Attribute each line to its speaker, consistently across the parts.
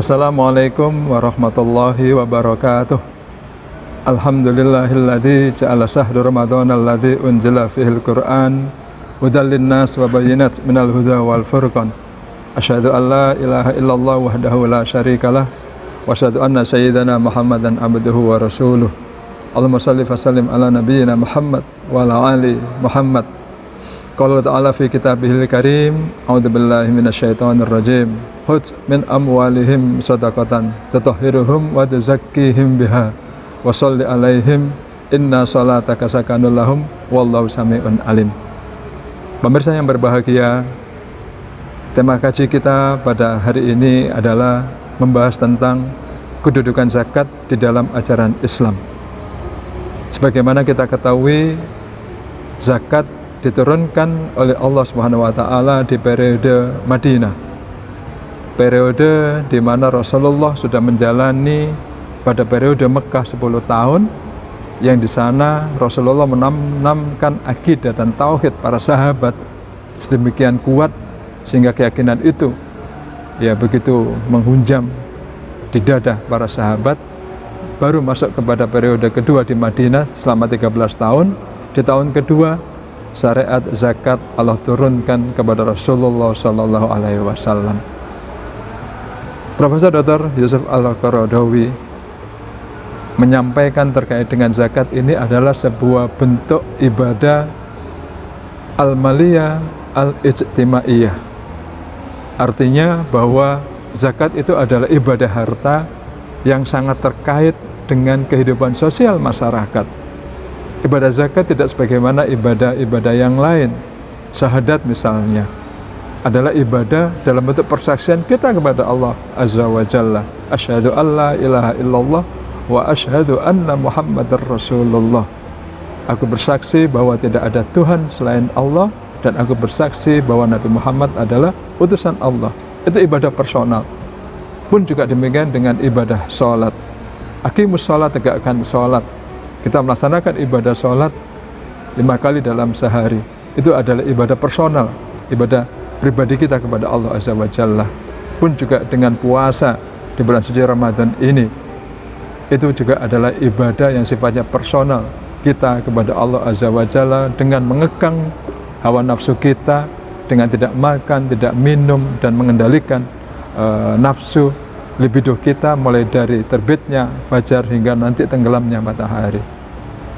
Speaker 1: Assalamualaikum warahmatullahi wabarakatuh. Alhamdulillahilladzi ja'ala syahra ramadhana alladzi unzila fihil Qur'an hudan linnas wa bayyinat minal huda wal furqan. Asyhadu an la ilaha illallah wahdahu la syarikalah wa asyhadu anna sayyidana Muhammadan abduhu wa rasuluh. Allahumma shalli wa sallim ala nabiyyina Muhammad wa ala ali Muhammad. Qala ta'ala fi kitabihil karim, a'udzu billahi minasyaitonir rajim. Khudz min amwalihim shadaqatan tutahhiruhum wa tuzakkihim biha wa sholli alaihim inna sholataka sakanul lahum wallahu sami'un alim. Pemirsa yang berbahagia, tema kaji kita pada hari ini adalah membahas tentang kedudukan zakat di dalam ajaran Islam. Sebagaimana kita ketahui, zakat diturunkan oleh Allah Subhanahu wa taala di periode Madinah. Periode di mana Rasulullah sudah menjalani pada periode Mekah 10 tahun, yang di sana Rasulullah menanamkan akidah dan tauhid para sahabat sedemikian kuat sehingga keyakinan itu begitu menghunjam di dada para sahabat. Baru masuk kepada periode kedua di Madinah selama 13 tahun. Di tahun kedua syariat zakat Allah turunkan kepada Rasulullah SAW. Profesor Dr. Yusuf Al-Qaradawi menyampaikan terkait dengan zakat ini adalah sebuah bentuk ibadah al-maliyah al-ijtimaiyah. Artinya bahwa zakat itu adalah ibadah harta yang sangat terkait dengan kehidupan sosial masyarakat. Ibadah zakat tidak sebagaimana ibadah-ibadah yang lain. Syahadat misalnya adalah ibadah dalam bentuk persaksian kita kepada Allah Azza wa Jalla. Asyhadu an la ilaha illallah wa asyhadu anna Muhammadar Rasulullah. Aku bersaksi bahwa tidak ada Tuhan selain Allah, dan aku bersaksi bahwa Nabi Muhammad adalah utusan Allah. Itu ibadah personal. Pun juga demikian dengan ibadah sholat. Aqimus sholat, tegakkan sholat. Kita melaksanakan ibadah sholat 5 kali dalam sehari. Itu adalah ibadah personal, ibadah pribadi kita kepada Allah Azza wa Jalla. Pun juga dengan puasa di bulan suci Ramadan ini, itu juga adalah ibadah yang sifatnya personal kita kepada Allah Azza wa Jalla, dengan mengekang hawa nafsu kita, dengan tidak makan, tidak minum, dan mengendalikan nafsu libido kita mulai dari terbitnya fajar hingga nanti tenggelamnya matahari.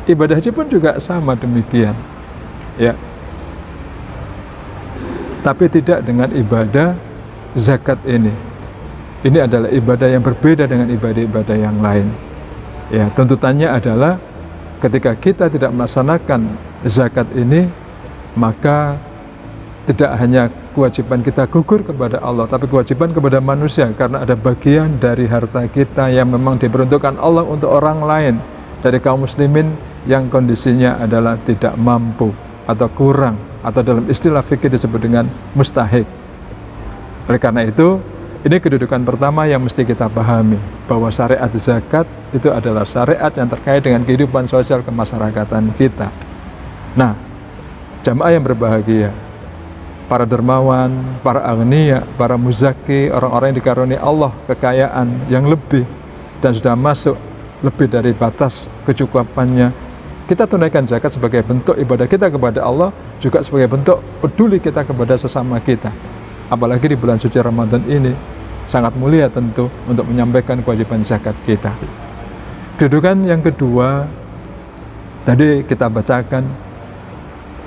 Speaker 1: Ibadah haji pun juga sama demikian, ya. Tapi tidak dengan ibadah zakat ini. Ini adalah ibadah yang berbeda dengan ibadah-ibadah yang lain. Ya, tuntutannya adalah ketika kita tidak melaksanakan zakat ini, maka tidak hanya kewajiban kita gugur kepada Allah, tapi kewajiban kepada manusia, karena ada bagian dari harta kita yang memang diperuntukkan Allah untuk orang lain dari kaum muslimin yang kondisinya adalah tidak mampu atau kurang, atau dalam istilah fikih disebut dengan mustahik. Oleh karena itu, ini kedudukan pertama yang mesti kita pahami, bahwa syariat zakat itu adalah syariat yang terkait dengan kehidupan sosial kemasyarakatan kita. Nah, jamaah yang berbahagia, para dermawan, para agniya, para muzaki, orang-orang yang dikaruniai Allah kekayaan yang lebih dan sudah masuk lebih dari batas kecukupannya, kita tunaikan zakat sebagai bentuk ibadah kita kepada Allah, juga sebagai bentuk peduli kita kepada sesama kita. Apalagi di bulan suci Ramadan ini, sangat mulia tentu untuk menyampaikan kewajiban zakat kita. Kedudukan yang kedua, tadi kita bacakan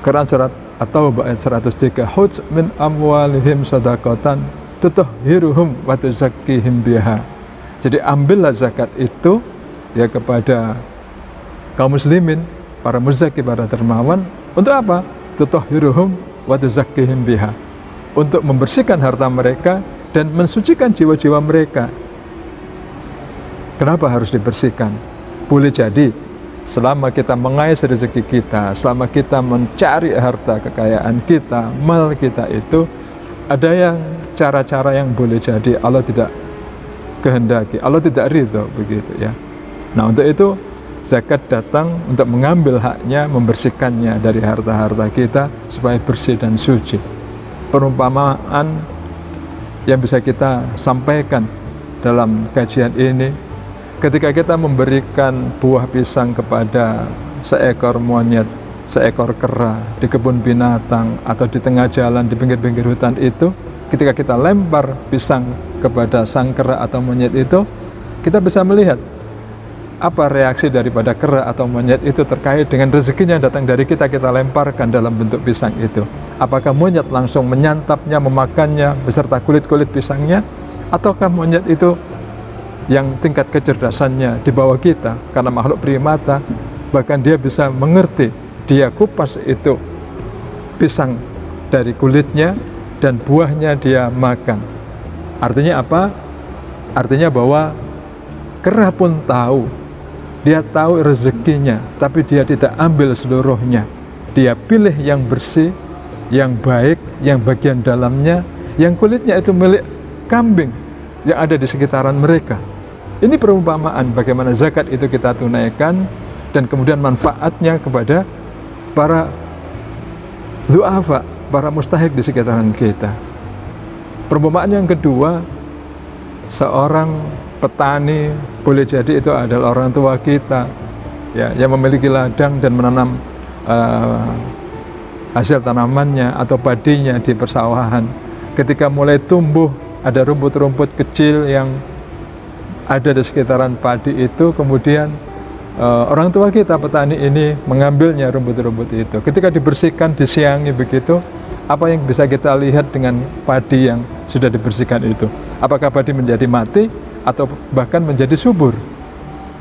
Speaker 1: Quran surat At-Taubah ayat 103, Khudz min amwalihim shadaqatan tutahhiruhum wa tuzakkihim biha. Jadi ambillah zakat itu kepada kaum muslimin, para muzaki, para dermawan. Untuk apa? Tutahhiruhum wa tuzakkihim biha. Untuk membersihkan harta mereka dan mensucikan jiwa-jiwa mereka. Kenapa harus dibersihkan? Boleh jadi selama kita mengais rezeki kita, selama kita mencari harta kekayaan kita, mal kita itu, ada yang cara-cara yang boleh jadi Allah tidak kehendaki, Allah tidak ridho, begitu ya. Nah, untuk itu zakat datang untuk mengambil haknya, membersihkannya dari harta-harta kita supaya bersih dan suci. Perumpamaan yang bisa kita sampaikan dalam kajian ini, ketika kita memberikan buah pisang kepada seekor monyet, seekor kera di kebun binatang atau di tengah jalan di pinggir-pinggir hutan itu, ketika kita lempar pisang kepada sang kera atau monyet itu, kita bisa melihat apa reaksi daripada kera atau monyet itu terkait dengan rezekinya datang dari kita lemparkan dalam bentuk pisang itu. Apakah monyet langsung menyantapnya, memakannya beserta kulit-kulit pisangnya, ataukah monyet itu yang tingkat kecerdasannya di bawah kita karena makhluk primata, bahkan dia bisa mengerti, dia kupas itu pisang dari kulitnya dan buahnya dia makan. Artinya apa? Artinya bahwa kera pun tahu, dia tahu rezekinya, tapi dia tidak ambil seluruhnya. Dia pilih yang bersih, yang baik, yang bagian dalamnya, yang kulitnya itu milik kambing yang ada di sekitaran mereka. Ini perumpamaan bagaimana zakat itu kita tunaikan dan kemudian manfaatnya kepada para du'afa, para mustahik di sekitaran kita. Perumpamaan yang kedua, seorang petani, boleh jadi itu adalah orang tua kita ya, yang memiliki ladang dan menanam hasil tanamannya atau padinya di persawahan. Ketika mulai tumbuh, ada rumput-rumput kecil yang ada di sekitaran padi itu, kemudian orang tua kita petani ini mengambilnya rumput-rumput itu. Ketika dibersihkan, disiangi begitu, apa yang bisa kita lihat dengan padi yang sudah dibersihkan itu? Apakah padi menjadi mati atau bahkan menjadi subur?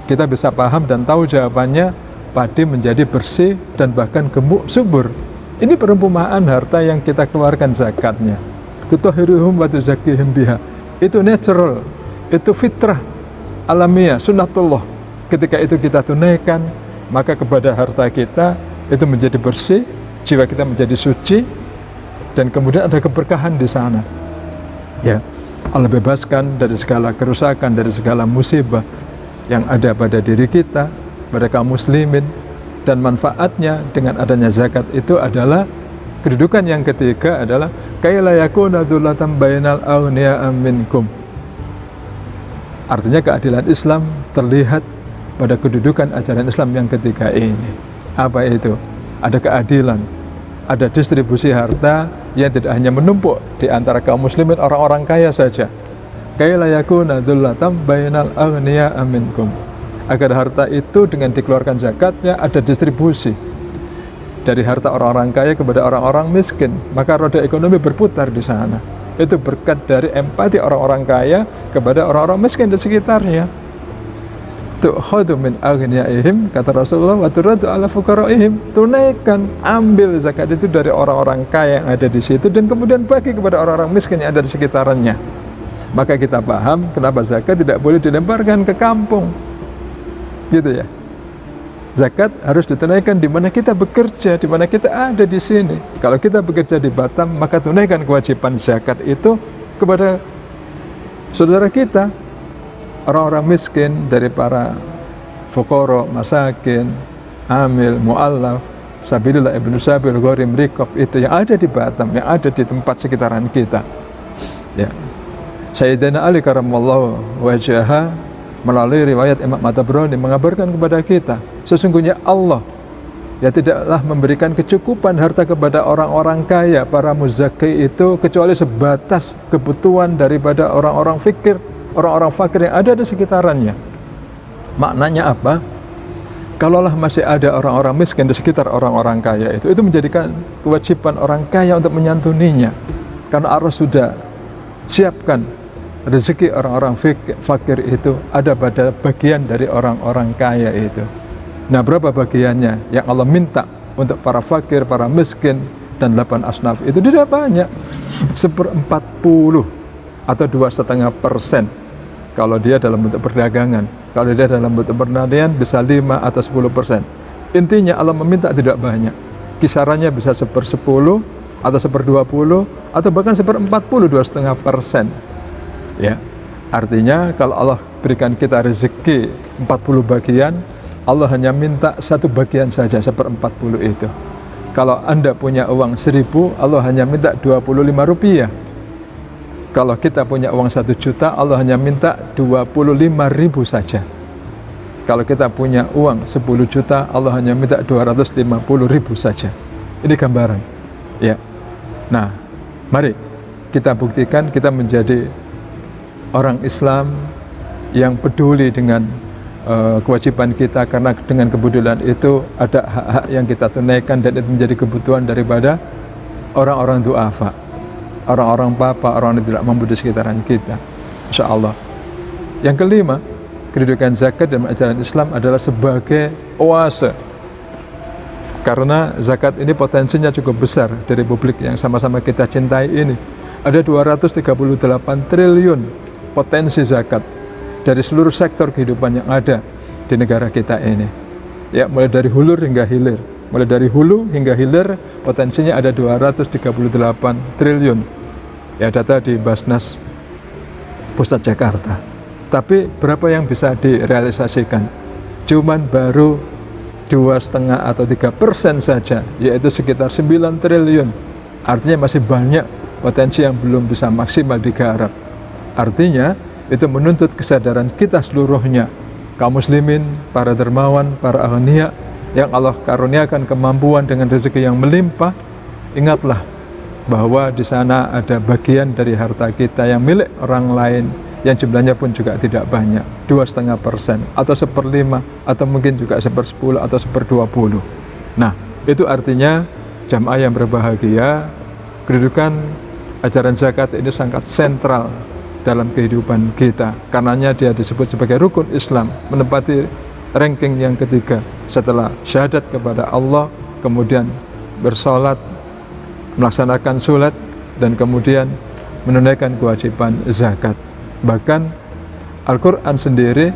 Speaker 1: Kita bisa paham dan tahu jawabannya, padi menjadi bersih dan bahkan gemuk subur. Ini perumpamaan harta yang kita keluarkan zakatnya. Tutahhiruhum wa tuzakkihim biha. Itu natural, itu fitrah alamiah, sunnatullah. Ketika itu kita tunaikan, maka kepada harta kita itu menjadi bersih, jiwa kita menjadi suci, dan kemudian ada keberkahan di sana. Ya, Allah bebaskan dari segala kerusakan, dari segala musibah yang ada pada diri kita, pada kaum muslimin. Dan manfaatnya dengan adanya zakat itu adalah kedudukan yang ketiga adalah kaila yakuna dzulatan bainal aghniya minkum. Artinya keadilan Islam terlihat pada kedudukan ajaran Islam yang ketiga ini. Apa itu? Ada keadilan, ada distribusi harta yang tidak hanya menumpuk di antara kaum muslimin orang-orang kaya saja. Kaila yakuna dzulatan bainal aghniya minkum. Agar harta itu dengan dikeluarkan zakatnya ada distribusi dari harta orang-orang kaya kepada orang-orang miskin, maka roda ekonomi berputar di sana. Itu berkat dari empati orang-orang kaya kepada orang-orang miskin di sekitarnya. Tu'khadhu min aghniyaihim, kata Rasulullah, wa turaddu ala fuqaraihim. Tunaikan, ambil zakat itu dari orang-orang kaya yang ada di situ dan kemudian bagi kepada orang-orang miskin yang ada di sekitarnya. Maka kita paham kenapa zakat tidak boleh dilemparkan ke kampung. Gitu ya. Zakat harus ditunaikan di mana kita bekerja, di mana kita ada di sini. Kalau kita bekerja di Batam, maka tunaikan kewajiban zakat itu kepada saudara kita, orang-orang miskin dari para fuqara, masakin, amil, mu'allaf, sabilillah, ibnu sabil, gharim, riqab, itu yang ada di Batam, yang ada di tempat sekitaran kita. Ya. Sayyidina Ali karamallahu wajhaha melalui riwayat Imam At-Tabrani mengabarkan kepada kita, sesungguhnya Allah ya tidaklah memberikan kecukupan harta kepada orang-orang kaya, para muzaki itu, kecuali sebatas kebutuhan daripada orang-orang fakir, orang-orang fakir yang ada di sekitarannya. Maknanya apa? Kalaulah masih ada orang-orang miskin di sekitar orang-orang kaya itu menjadikan kewajiban orang kaya untuk menyantuninya, karena Allah sudah siapkan rezeki orang-orang fakir itu ada pada bagian dari orang-orang kaya itu. Nah, berapa bagiannya yang Allah minta untuk para fakir, para miskin, dan 8 asnaf itu tidak banyak. 1/40 atau 2,5% kalau dia dalam bentuk perdagangan. Kalau dia dalam bentuk pertanian bisa 5 atau 10%. Intinya Allah meminta tidak banyak. Kisarannya bisa 1/10 atau 1/20 atau bahkan 1/40, 2,5%. Ya, artinya kalau Allah berikan kita rezeki 40 bagian, Allah hanya minta 1 bagian saja, 1/40 itu. Kalau Anda punya uang 1.000, Allah hanya minta 25 rupiah. Kalau kita punya uang 1 juta, Allah hanya minta 25.000 saja. Kalau kita punya uang 10 juta, Allah hanya minta 250.000 saja. Ini gambaran. Ya. Nah, mari kita buktikan kita menjadi orang Islam yang peduli dengan kewajiban kita, karena dengan kepedulian itu ada hak-hak yang kita tunaikan dan itu menjadi kebutuhan daripada orang-orang du'afa, orang-orang papa, orang yang tidak mampu di sekitaran kita. Insya Allah. Yang kelima, kedudukan zakat dalam ajaran Islam adalah sebagai oase, karena zakat ini potensinya cukup besar di republik yang sama-sama kita cintai ini. Ada 238 triliun potensi zakat dari seluruh sektor kehidupan yang ada di negara kita ini. Ya, mulai dari hulu hingga hilir. Mulai dari hulu hingga hilir potensinya ada 238 triliun. Ya, data di Basnas Pusat Jakarta. Tapi berapa yang bisa direalisasikan? Cuman baru 2,5 atau 3% saja, yaitu sekitar 9 triliun. Artinya masih banyak potensi yang belum bisa maksimal digarap. Artinya itu menuntut kesadaran kita seluruhnya, kaum muslimin, para dermawan, para aghnia yang Allah karuniakan kemampuan dengan rezeki yang melimpah. Ingatlah bahwa di sana ada bagian dari harta kita yang milik orang lain, yang jumlahnya pun juga tidak banyak, 2,5% atau 1/5 atau mungkin juga 1/10 atau 1/20. Nah, itu artinya jamaah yang berbahagia, kedudukan ajaran zakat ini sangat sentral dalam kehidupan kita, karenanya dia disebut sebagai rukun Islam, menempati ranking yang ketiga setelah syahadat kepada Allah, kemudian bersolat, melaksanakan sholat, dan kemudian menunaikan kewajiban zakat. Bahkan Al-Quran sendiri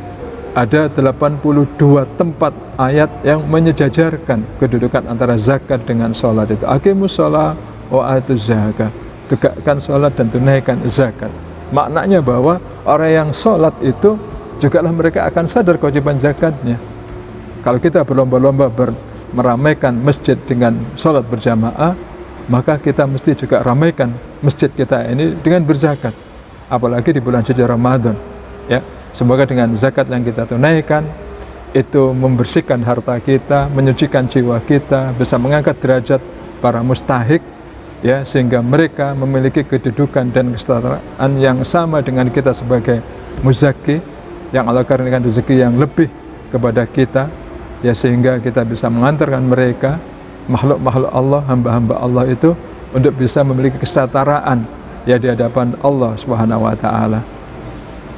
Speaker 1: ada 82 tempat ayat yang menyejajarkan kedudukan antara zakat dengan sholat itu. Aqimus sholat wa atuz zakat, tegakkan sholat dan tunaikan zakat. Maknanya bahwa orang yang sholat itu juga lah mereka akan sadar kewajiban zakatnya. Kalau kita berlomba-lomba meramaikan masjid dengan sholat berjamaah, maka kita mesti juga ramaikan masjid kita ini dengan berzakat. Apalagi di bulan suci Ramadan. Ya, semoga dengan zakat yang kita tunaikan itu membersihkan harta kita, menyucikan jiwa kita, bisa mengangkat derajat para mustahik, ya, sehingga mereka memiliki kedudukan dan kesetaraan yang sama dengan kita sebagai muzaki, yang Allah karuniakan rezeki yang lebih kepada kita, ya, sehingga kita bisa mengantarkan mereka, makhluk-makhluk Allah, hamba-hamba Allah itu, untuk bisa memiliki kesetaraan, ya, di hadapan Allah Subhanahu wa taala.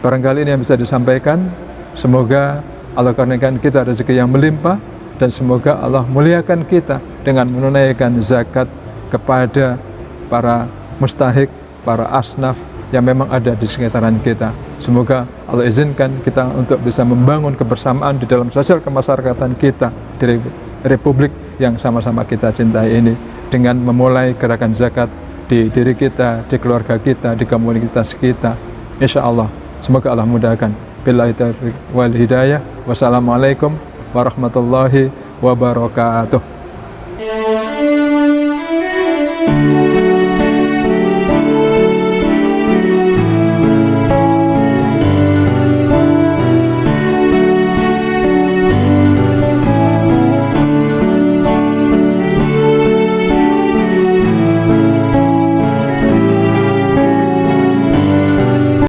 Speaker 1: Barangkali ini yang bisa disampaikan. Semoga Allah karuniakan kita rezeki yang melimpah, dan semoga Allah muliakan kita dengan menunaikan zakat kepada para mustahik, para asnaf yang memang ada di sekitaran kita. Semoga Allah izinkan kita untuk bisa membangun kebersamaan di dalam sosial kemasyarakatan kita di republik yang sama-sama kita cintai ini, dengan memulai gerakan zakat di diri kita, di keluarga kita, di komunitas kita. Insya Allah, semoga Allah mudahkan. Billahi taufiq wal hidayah. Wassalamualaikum warahmatullahi wabarakatuh.